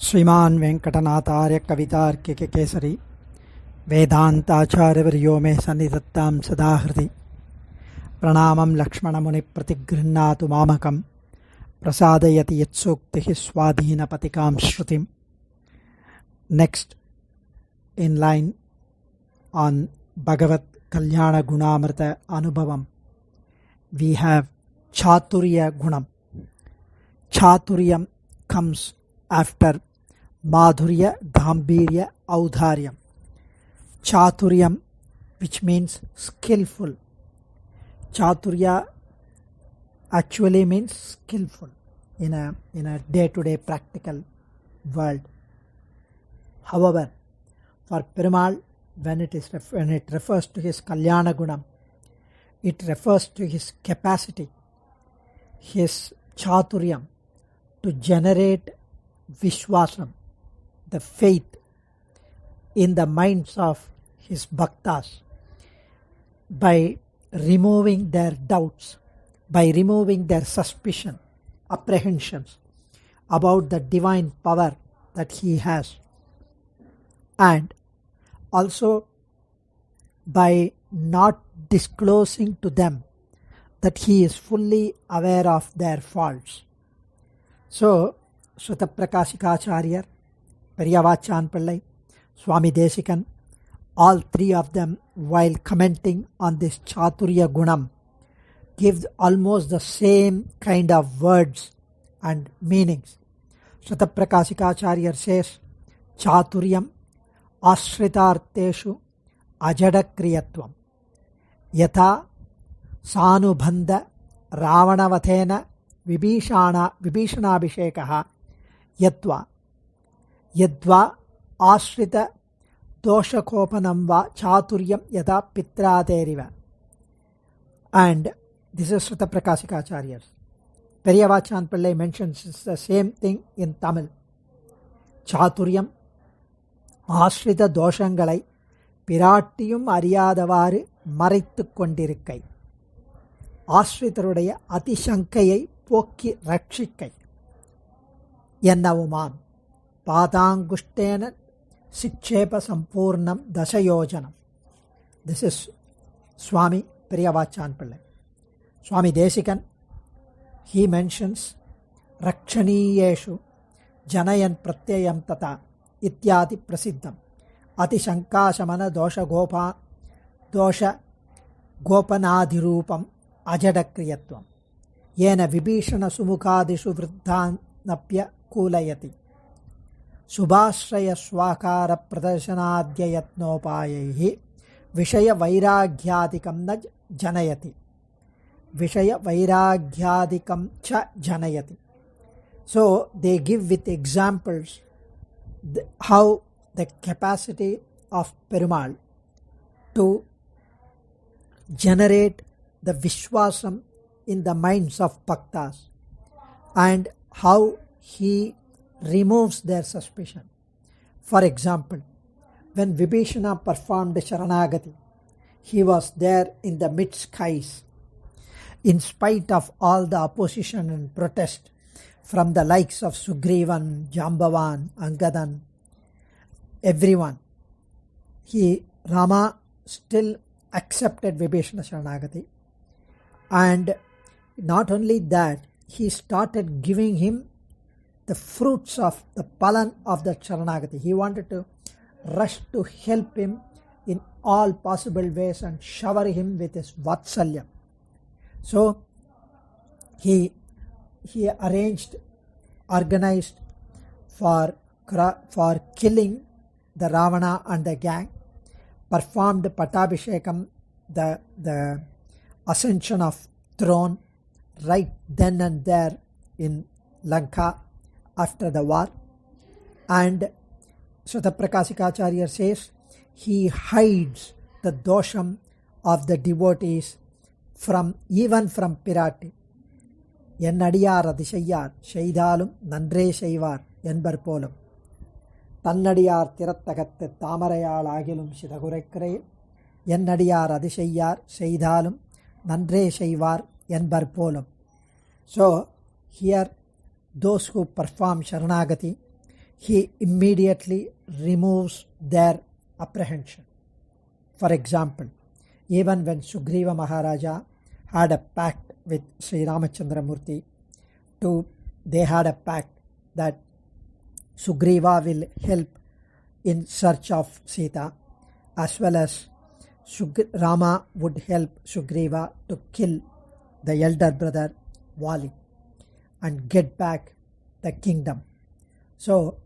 श्रीमान् वेंकटनाथार्य कवितार्किक केसरी वेदांताचार्यवर्यो मे सन्निधत्तां सदा हृदि प्रणामं लक्ष्मणमुनिप्रतिगृह्णातु मामकं प्रसादयति यत्सूक्तिः स्वाधीनपतिकां श्रुतिम्. Next in line on Bhagavat Kalyana Gunamrita Anubhavam, we have Chaturya Gunam. Chaturyam comes after Madhurya, Gambhirya, Audharyam. Chaturyam, which means skillful. Chaturya actually means skillful in a day-to-day practical world. However, for Perumal, when it refers to his Kalyana Gunam, it refers to his capacity, his Chaturyam, to generate Vishwasam, the faith, in the minds of his bhaktas by removing their doubts, by removing their suspicion, apprehensions about the divine power that he has, and also by not disclosing to them that he is fully aware of their faults. So, Sutta Prakashikacharya, Periyavachan Pillai, Swami Desikan, all three of them, while commenting on this Chaturya Gunam, give almost the same kind of words and meanings. Sutta Prakashikacharya says, Chaturyam Ashritarteshu Ajadakriyatvam Yatha Sanubandha Ravanavathena Vibhishanabhishekaha Yadva Ashrita Doshakopanam va Chaturyam Yada Pitraderiva. And this is Sutta Prakashikacharya. Periyavachan Pillai mentions the same thing in Tamil. Chaturyam Ashrita Doshangalai Piratiyum Ariyadavari Marittu Kondirikkai. Ashritaruடைய அதிசங்கையை போக்கி ரட்சிக்கை என்னவுமாம் பாதாங்குஷ்டேன சிக்ஷேப சம்பூர்ணம் தசயோஜனம். This is Swami Periyavachan Pillai. Swami Desikan, he mentions Rakshaniyeshu Janayan Pratyayam Tata Ityadi Prasiddham Atishanka Shamana Dosha Gopanadhirupam Ajadakriyatvam Yena Vibhishana Sumukhadishu Vruddhanapya Kulayati Subhashraya Swakara Pradarshanadyayatnopayahi Vishaya Vairagyadikam na janayati. Vishaya Vairagyadikam cha janayati. So they give with examples how the capacity of Perumal to generate the Vishwasam in the minds of Bhaktas and how he removes their suspicion. For example, when Vibhishana performed Sharanagati, he was there in the mid skies. In spite of all the opposition and protest from the likes of Sugrivan, Jambavan, Angadan, everyone, Rama still accepted Vibhishana Sharanagati. And not only that, he started giving him the fruits of the palan of the Sharanagati. He wanted to rush to help him in all possible ways and shower him with his Vatsalyam. So he organized for killing the Ravana and the gang, performed Pattabhishekam, the ascension of throne, right then and there in Lanka after the war. And Sutta Prakashikacharya says he hides the dosham of the devotees even from Pirati. Ennadiyar adishayyar sheidalum nandre sheivar enbar polum. Tannadiyar tirattagattu tamarayal agilum shidaguraikrai. Ennadiyar adishayyar sheidalum nandre sheivar enbar polum. So here those who perform Sharanagati, he immediately removes their apprehension. For example, even when Sugriva Maharaja had a pact with Sri Ramachandramurti, they had a pact that Sugriva will help in search of Sita, as well as Rama would help Sugriva to kill the elder brother Vali and get back the kingdom. So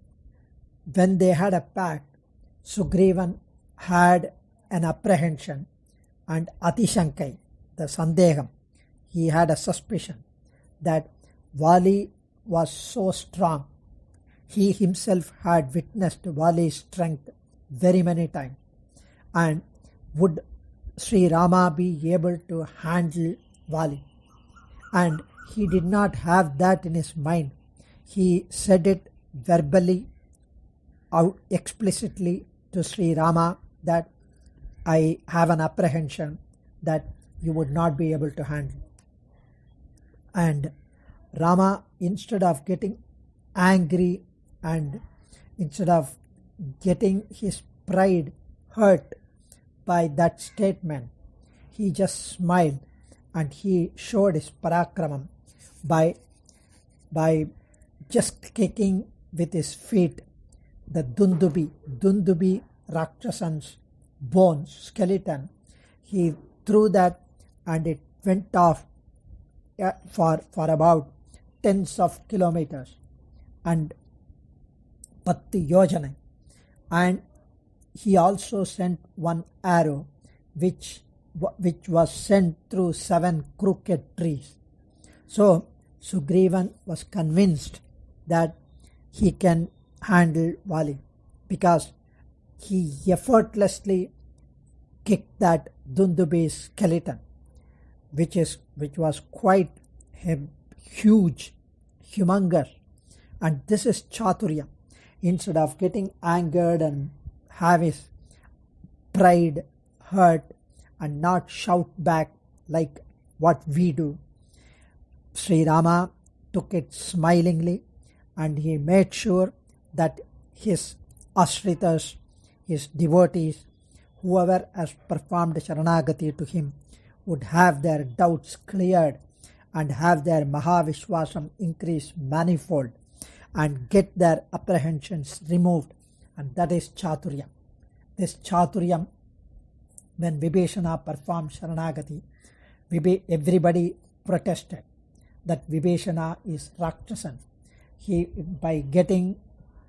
when they had a pact, Sugrivan had an apprehension, and Atishankai, the Sandeham, he had a suspicion that Vali was so strong. He himself had witnessed Vali's strength very many times, and would Sri Rama be able to handle Vali? And he did not have that in his mind. He said it verbally, out explicitly to Sri Rama, that I have an apprehension that you would not be able to handle. And Rama, instead of getting angry and instead of getting his pride hurt by that statement, he just smiled and he showed his parakramam by just kicking with his feet the Dundubi Rakshasan's bones, skeleton. He threw that and it went off for about tens of kilometers and Patti Yojana. And he also sent one arrow which was sent through 7 crooked trees. So Sugrivan was convinced that he can handle Vali because he effortlessly kicked that Dundubi's skeleton, which was quite huge, humongous. And this is Chaturya. Instead of getting angered and have his pride hurt and not shout back like what we do, Sri Rama took it smilingly and he made sure that his Ashritas, his devotees, whoever has performed Sharanagati to him, would have their doubts cleared and have their Mahavishwasam increase manifold and get their apprehensions removed. And that is Chaturya. This Chaturyam, when Vibhishana performed Sharanagati, everybody protested that Vibhishana is Rakshasan. By getting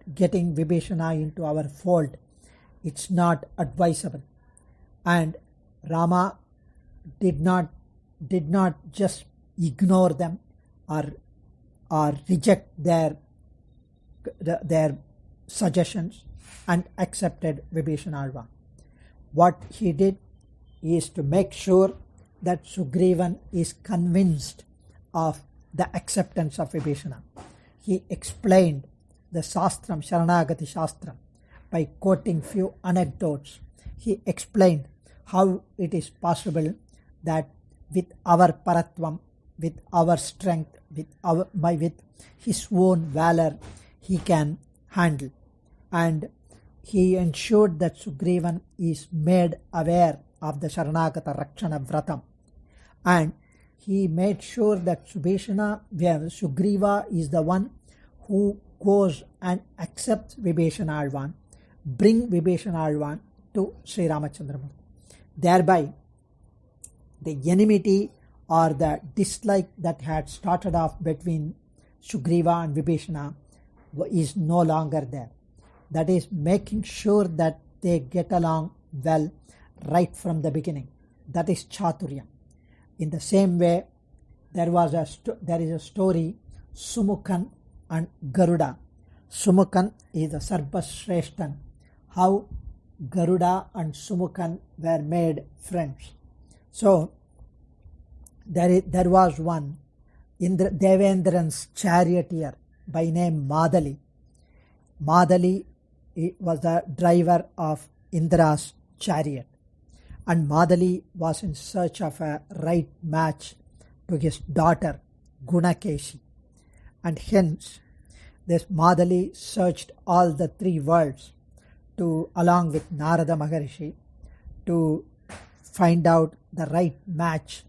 Vibhishana into our fold, it's not advisable. And Rama did not just ignore them or reject their suggestions and accepted Vibhishana Alva. What he did is to make sure that Sugrivan is convinced of the acceptance of Vibhishana. He explained the Shastram, Sharanagati Shastram, by quoting few anecdotes. He explained how it is possible that with our paratvam, with our strength, with his own valor, he can handle. And he ensured that Sugrivan is made aware of the Sharanagata Rakshana Vratam. And he made sure that Sugriva is the one who goes and accepts Vibhishana Alvan, bring Vibhishana Alvan to Sri Ramachandramurti. Thereby, the enmity or the dislike that had started off between Sugriva and Vibhishana is no longer there. That is making sure that they get along well right from the beginning. That is Chaturya. In the same way, there is a story, Sumukhan and Garuda. Sumukhan is the Sarvashreshtan. How Garuda and Sumukhan were made friends. So there was one, Devendran's charioteer by name Madali. Madali was the driver of Indra's chariot, and Madali was in search of a right match to his daughter Gunakeshi, and hence This Madali searched all the three worlds along with Narada Maharishi, to find out the right match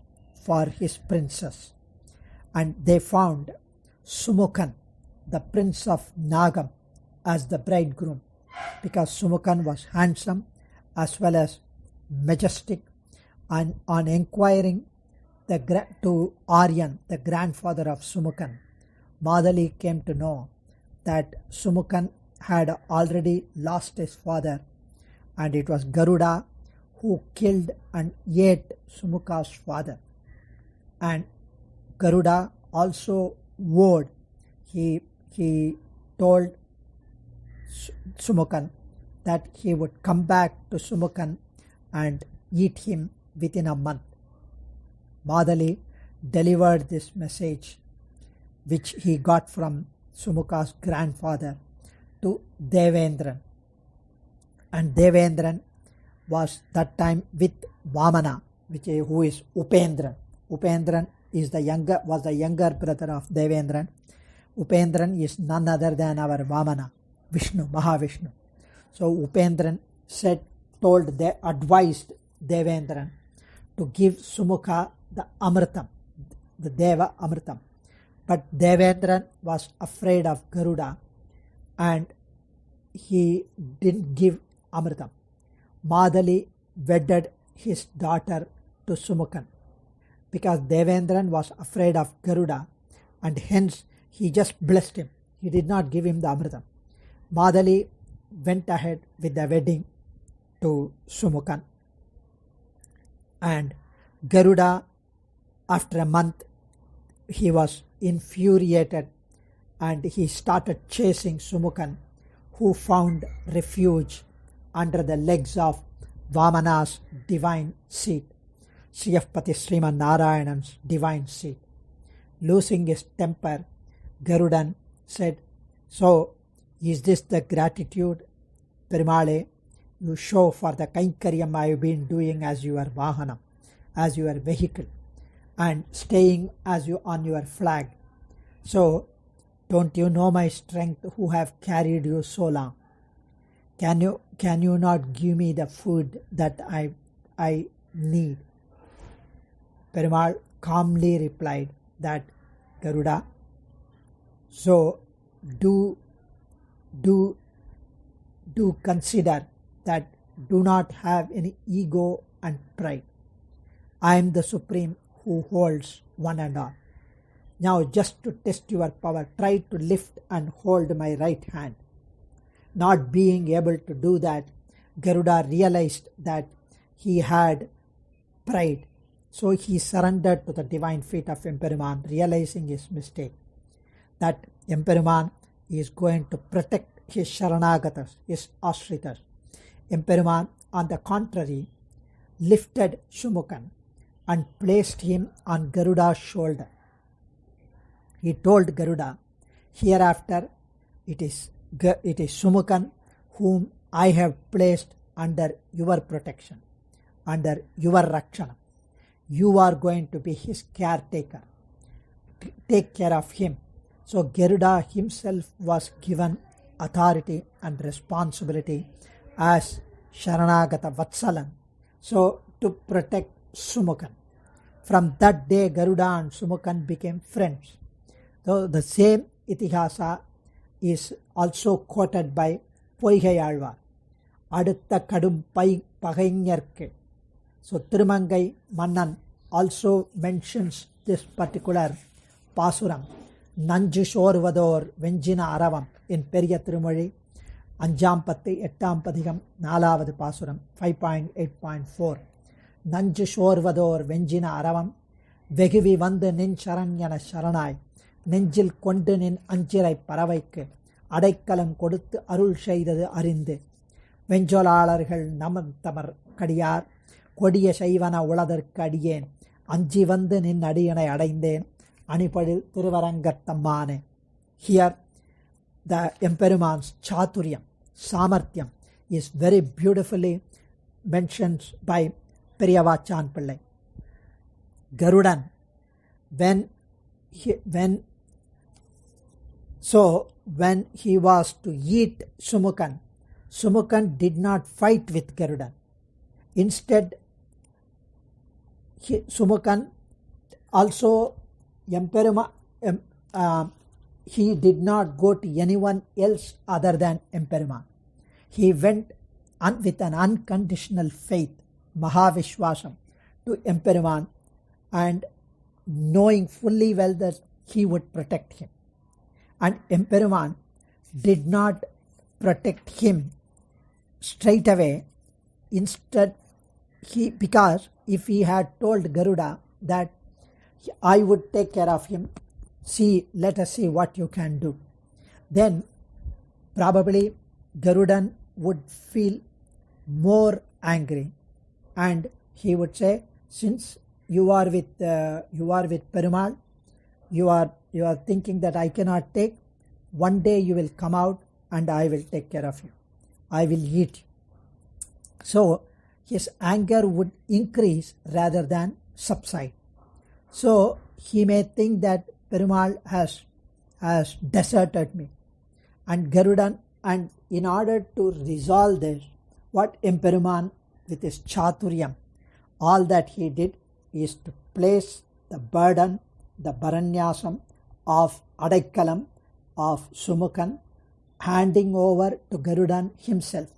for his princess. And they found Sumukhan, the prince of Nagam, as the bridegroom, because Sumukhan was handsome as well as majestic. And on inquiring to Aryan, the grandfather of Sumukhan, Madali came to know that Sumukhan had already lost his father, and it was Garuda who killed and ate Sumukha's father. And Garuda also vowed, he told Sumukhan that he would come back to Sumukhan and eat him within a month. Madali delivered this message, which he got from Sumukha's grandfather, to Devendran. And Devendran was that time with Vamana, who is Upendran. Upendran was the younger brother of Devendran. Upendran is none other than our Vamana, Vishnu, Mahavishnu. So Upendran advised Devendran to give Sumukha the Amritam, the Deva Amritam. But Devendran was afraid of Garuda and he didn't give Amritam. Madali wedded his daughter to Sumukhan because Devendran was afraid of Garuda, and hence he just blessed him. He did not give him the Amritam. Madali went ahead with the wedding to Sumukhan, and Garuda, after a month, he was infuriated and he started chasing Sumukhan, who found refuge under the legs of Vamana's divine seat, Sriyapati Sriman Narayanan's divine seat. Losing his temper, Garudan said, "So, is this the gratitude, Perimale, you show for the Kainkaryam I have been doing as your Vahanam, as your vehicle, and staying as you on your flag? So, don't you know my strength who have carried you so long? Can you not give me the food that I need?" Perumal calmly replied that, "Garuda, so do consider that, do not have any ego and pride. I am the Supreme who holds one and all. Now, just to test your power, try to lift and hold my right hand." Not being able to do that, Garuda realized that he had pride. So he surrendered to the divine feet of Emperuman, realizing his mistake, that Emperuman is going to protect his Sharanagatas, his Ashritas. Emperuman, on the contrary, lifted Sumukhan and placed him on Garuda's shoulder. He told Garuda, "Hereafter it is Sumukhan whom I have placed under your protection, under your Rakshana. You are going to be his caretaker. Take care of him." So Garuda himself was given authority and responsibility as Sharanagata Vatsalan, so to protect Sumukhan. From that day, Garuda and Sumukhan became friends. So the same Itihasa is also quoted by Poigai Alvar. Adutha kadum pagainyarke. So Tirumangai Mannan also mentions this particular Pasuram. Nanju Shorvador Venjina Aravam in Periya Tirumozhi, Anjampatti Ettampadiகம் 4வது Pasuram 5.8.4. Nanju Shorvador Venjina Aravam Vegivi Vandu Nin Sharanyana Sharanai நெஞ்சில் கொண்டு நின் அஞ்சிரை பறவைக்கு அடைக்கலம் கொடுத்து அருள் செய்தது அறிந்து வெஞ்சொலாளர்கள் நமன் தமர் கடியார் கொடிய செய்வன உளதற்கு அடியேன் அஞ்சி வந்து நின் அடியனை அடைந்தேன் அணிபடு திருவரங்கத்தம்மானே. Here the Emperuman's Chaturyam, Samarthyam, is very beautifully mentioned by Periyavachan Pillai. Garudan, when So when he was to eat Sumukan, Sumukan did not fight with Garudan. Instead, Sumukan also he did not go to anyone else other than Emperuman. He went with an unconditional faith, Mahavishwasam, to Emperuman, and knowing fully well that he would protect him. And Emperuman did not protect him straight away. Instead, because if he had told Garuda that I would take care of him, let us see what you can do, then probably Garudan would feel more angry, and he would say, since you are with Perumal, you are thinking that I cannot take. One day you will come out and I will take care of you. I will eat you. So his anger would increase rather than subside. So he may think that Perumal has deserted me. And Garudan, and in order to resolve this, what Emperuman with his Chaturyam, all that he did is to place the burden, the Baranyasam of Adaikalam, of Sumukan, handing over to Garudan himself.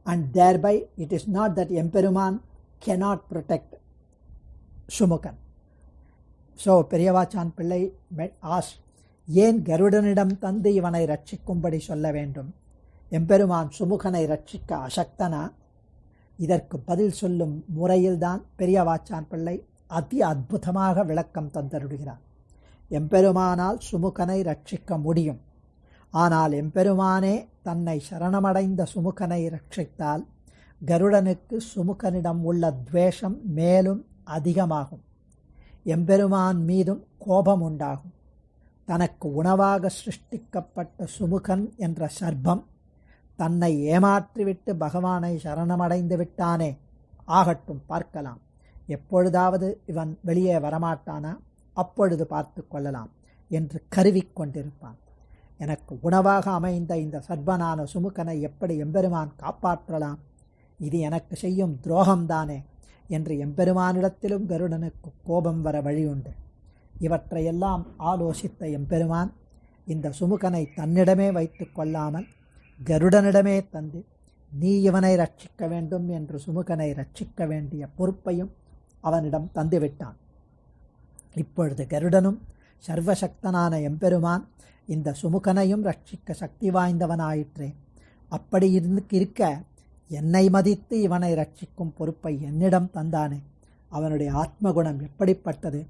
And thereby it is not that Emperuman cannot protect Sumukan. So Periyavachan Pillai asked, ஏன் கருடனிடம் தந்து இவனை ரட்சிக்கும்படி சொல்ல வேண்டும்? எம்பெருமான் சுமுகனை ரட்சிக்க அசக்தனா? இதற்கு பதில் சொல்லும் முறையில்தான் பெரியவாச்சான் பிள்ளை அதி அற்புதமாக விளக்கம் தந்தருடுகிறார். எம்பெருமானால் சுமுகனை ரட்சிக்க முடியும். ஆனால் எம்பெருமானே தன்னை சரணமடைந்த சுமுகனை ரட்சித்தால் கருடனுக்கு சுமுகனிடம் உள்ள துவேஷம் மேலும் அதிகமாகும். எம்பெருமான் மீதும் கோபம் உண்டாகும். தனக்கு உணவாக சிருஷ்டிக்கப்பட்ட சுமுகன் என்ற சர்ப்பம் தன்னை ஏமாற்றிவிட்டு பகவானை சரணமடைந்து விட்டானே, ஆகட்டும் பார்க்கலாம், எப்பொழுதாவது இவன் வெளியே வரமாட்டானா, அப்பொழுது பார்த்து கொள்ளலாம் என்று கருவிக்கொண்டிருப்பான். எனக்கு உணவாக அமைந்த இந்த சர்ப்பனான சுமுகனை எப்படி எம்பெருமான் காப்பாற்றலாம்? இது எனக்கு செய்யும் துரோகம்தானே என்று எம்பெருமானிடத்திலும் கருடனுக்கு கோபம் வர வழியுண்டு. இவற்றையெல்லாம் ஆலோசித்த எம்பெருமான் இந்த சுமுகனை தன்னிடமே வைத்து கொள்ளாமல் கருடனிடமே தந்து, நீ இவனை ரட்சிக்க வேண்டும் என்று சுமுகனை ரட்சிக்க வேண்டிய பொறுப்பையும் அவனிடம் தந்துவிட்டான். இப்பொழுது கருடனும் சர்வசக்தனான எம்பெருமான் இந்த சுமுகனையும் ரட்சிக்க சக்தி வாய்ந்தவனாயிற்றே. அப்படி இருக்க என்னை மதித்து இவனை ரட்சிக்கும் பொறுப்பை என்னிடம் தந்தானே, அவனுடைய ஆத்மகுணம் எப்படிப்பட்டது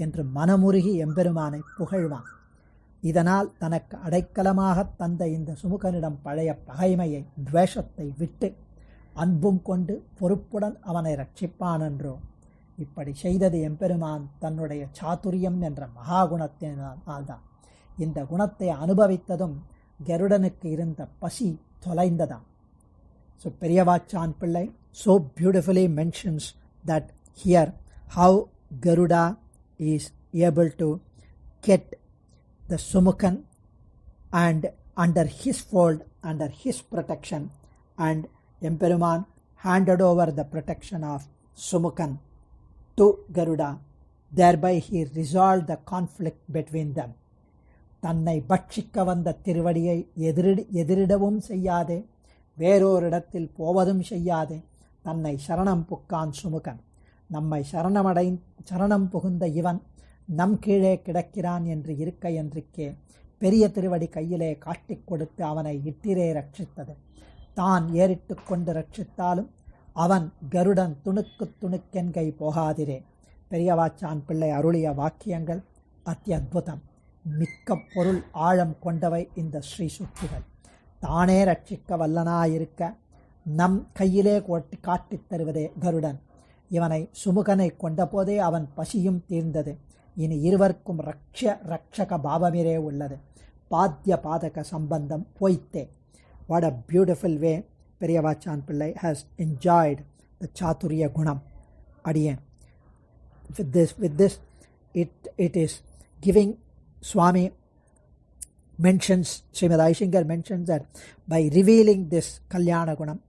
என்று மனமுருகி எம்பெருமானை புகழ்வான். இதனால் தனக்கு அடைக்கலமாக தந்த இந்த சுமுகனிடம் பழைய பகைமையை, துவேஷத்தை விட்டு அன்பும் கொண்டு பொறுப்புடன் அவனை ரட்சிப்பான் என்றோ. இப்படி செய்தது எம்பெருமான் தன்னுடைய சாதுரியம் என்ற மகாகுணத்தினால்தான். இந்த குணத்தை அனுபவித்ததும் கருடனுக்கு இருந்த பசி தொலைந்ததாம். So Periyavachan Pillai so beautifully mentions that here how Garuda is able to get the Sumukan and under his fold, under his protection, and Emperuman handed over the protection of Sumukan to Garuda. Thereby he resolved the conflict between them. தன்னை பட்சிக்க வந்த திருவடியை எதிரிடவும் செய்யாதே, வேறோரிடத்தில் போவதும் செய்யாதே, தன்னை சரணம் புக்கான் சுமுகன். நம்மை சரணம் புகுந்த இவன் நம் கீழே கிடக்கிறான் என்று இருக்க என்றிக்கே பெரிய திருவடி கையிலே காட்டிக் கொடுத்து அவனை இட்டிரே ரட்சித்தது. தான் ஏறிட்டு கொண்டு ரட்சித்தாலும் அவன் கருடன் துணுக்கென்கை போகாதிரே. பெரியவாச்சான் பிள்ளை அருளிய வாக்கியங்கள் அத்தியுதம். மிக்க பொருள் ஆழம் கொண்டவை இந்த ஸ்ரீ சுக்திகள். தானே ரட்சிக்க வல்லனாயிருக்க நம் கையிலே காட்டித் தருவதே கருடன். இவனை சுமுகனை கொண்ட போதே அவன் பசியும் தீர்ந்தது. இனி இருவருக்கும் ரக்ஷக பாவமிரே உள்ளது. பாத்திய பாதக சம்பந்தம் போய்த்தே. What a beautiful way Periyavachan Pillai has enjoyed the Chaturya Gunam. Adiyan. With this, it is giving Swami Srimad Aishingar mentions that by revealing this Kalyana Gunam,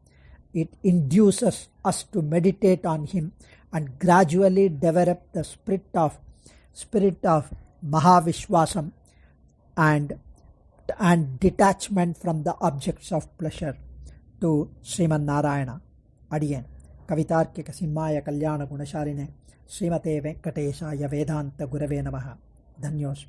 it induces us to meditate on him and gradually develop the spirit of Mahavishwasam and detachment from the objects of pleasure to Sriman Narayana. Adiyan Kavitarkika Simhaya Kalyana Gunasharine Srimate Venkateshaya Vedanta Gurave Namaha. Dhanyosmi.